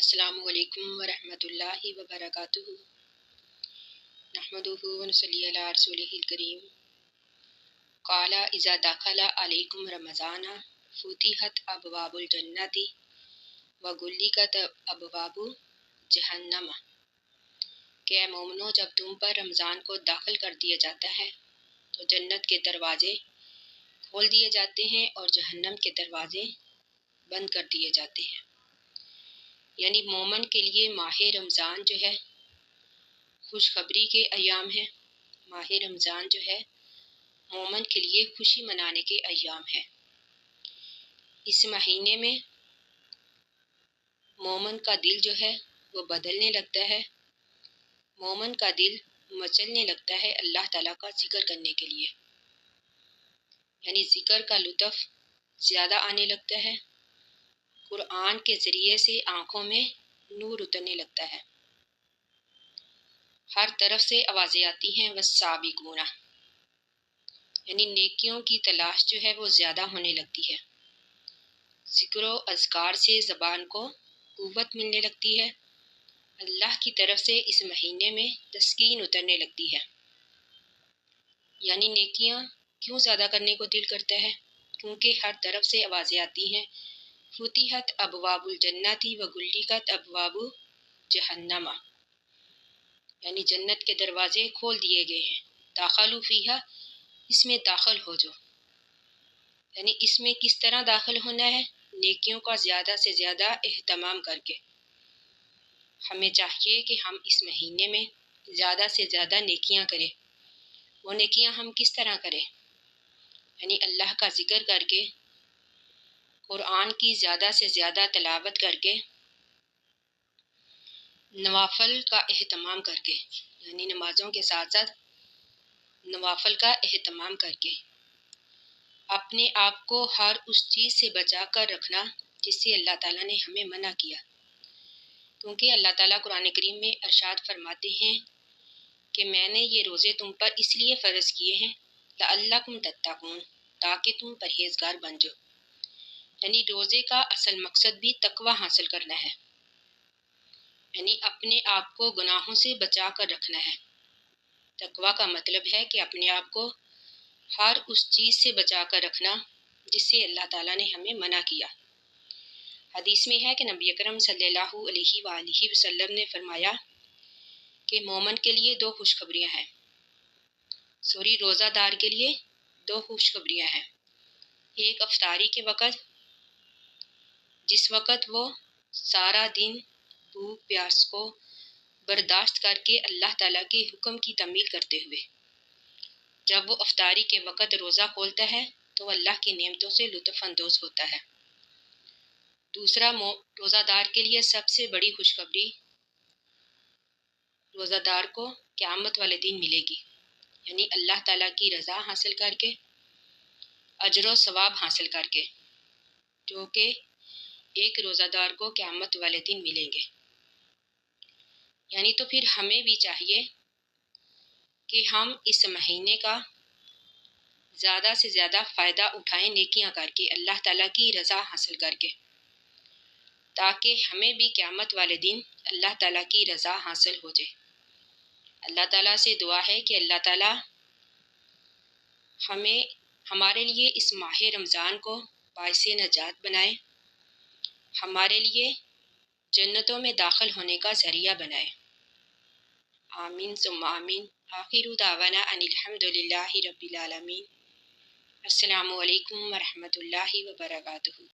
अस्सलामु अलैकुम वरहमतुल्लाहि वबरकातुहू। नहमदुहू व नसल्ली अला रसूलिहिल करीम। क़ाला इज़ा दख़ला अलैकुम रमज़ाना फ़ुतिहत अबवाबुल जन्नति व गुल्लिकत अबवाबु जहन्नम। कि मोमिनो, जब तुम पर रमज़ान को दाखिल कर दिया जाता है तो जन्नत के दरवाज़े खोल दिए जाते हैं और जहन्नम के दरवाज़े बंद कर दिए जाते हैं। यानी मोमन के लिए माह रमज़ान जो है खुशखबरी के अयाम है। माह रमज़ान जो है मोमन के लिए खुशी मनाने के अयाम है। इस महीने में मोमन का दिल जो है वो बदलने लगता है। मोमन का दिल मचलने लगता है अल्लाह ताला का जिक्र करने के लिए। यानी जिक्र का लुत्फ़ ज़्यादा आने लगता है। कुरान के ज़रिए से आँखों में नूर उतरने लगता है। हर तरफ से आवाज़ें आती हैं वस्साबिकूना, यानी नेकियों की तलाश जो है वो ज़्यादा होने लगती है। ज़िक्र अज़कार से ज़बान को क़ुव्वत मिलने लगती है। अल्लाह की तरफ से इस महीने में तस्कीन उतरने लगती है। यानी नेकियां क्यों ज़्यादा करने को दिल करता है? क्योंकि हर तरफ से आवाज़ें आती हैं फुतिहत अबवाबुल जन्नति व गुल्लिकत अबवाबु जहन्नमा, यानी जन्नत के दरवाजे खोल दिए गए हैं। दाखलू फीहा, इसमें दाखिल हो जो। यानी इसमें किस तरह दाखिल होना है? नेकियों का ज़्यादा से ज़्यादा एहतमाम करके। हमें चाहिए कि हम इस महीने में ज़्यादा से ज़्यादा नेकियां करें। वो नेकियां हम किस तरह करें? यानी अल्लाह का जिक्र करके, कुरान की ज़्यादा से ज़्यादा तिलावत करके, नवाफल का एहतमाम करके, यानी नमाज़ों के साथ साथ नवाफल का एहतमाम करके, अपने आप को हर उस चीज़ से बचा कर रखना जिससे अल्लाह ताला ने हमें मना किया। क्योंकि अल्लाह ताला कुरान करीम में इरशाद फरमाते हैं कि मैंने ये रोज़े तुम पर इसलिए फ़र्ज़ किए हैं लअल्लकुम तत्तकून, ताकि तुम परहेज़गार बन जाओ। यानी रोज़े का असल मकसद भी तकवा हासिल करना है। यानी अपने आप को गुनाहों से बचा कर रखना है। तकवा का मतलब है कि अपने आप को हर उस चीज़ से बचा कर रखना जिससे अल्लाह ताला ने हमें मना किया। हदीस में है कि नबी अकरम सल्लल्लाहु अलैहि वसल्लम ने फरमाया कि मोमन के लिए दो खुशखबरियाँ हैं। रोज़ादार के लिए दो खुशखबरियाँ हैं। एक अफ्तारी के वक़्त, जिस वक़्त वो सारा दिन भूख प्यास को बर्दाश्त करके अल्लाह ताला के हुक्म की तमील करते हुए जब वो अफ्तारी के वक़्त रोज़ा खोलता है तो अल्लाह की नेमतों से लुत्फ़ अंदोज़ होता है। दूसरा, रोज़ादार के लिए सबसे बड़ी खुशखबरी रोज़ादार को क़यामत वाले दिन मिलेगी। यानी अल्लाह ताला की रज़ा हासिल करके, अजर व सवाब हासिल करके, जो कि एक रोज़ादार को क़यामत वाले दिन मिलेंगे। यानी तो फिर हमें भी चाहिए कि हम इस महीने का ज़्यादा से ज़्यादा फ़ायदा उठाएं नेकियां करके, अल्लाह ताला की रज़ा हासिल करके, ताकि हमें भी क़यामत वाले दिन अल्लाह ताला की रज़ा हासिल हो जाए। अल्लाह ताला से दुआ है कि अल्लाह ताला हमें हमारे लिए इस माह रमज़ान को बाइसे नजात बनाए, हमारे लिए जन्नतों में दाखिल होने का ज़रिया बनाए। आमीन सुम्मा आमीन। आखिरु दावाना अनिल हम्दुलिल्लाहि रब्बिल आलमीन। अस्सलामु अलैकुम वरहमतुल्लाहि वबरकातुहू।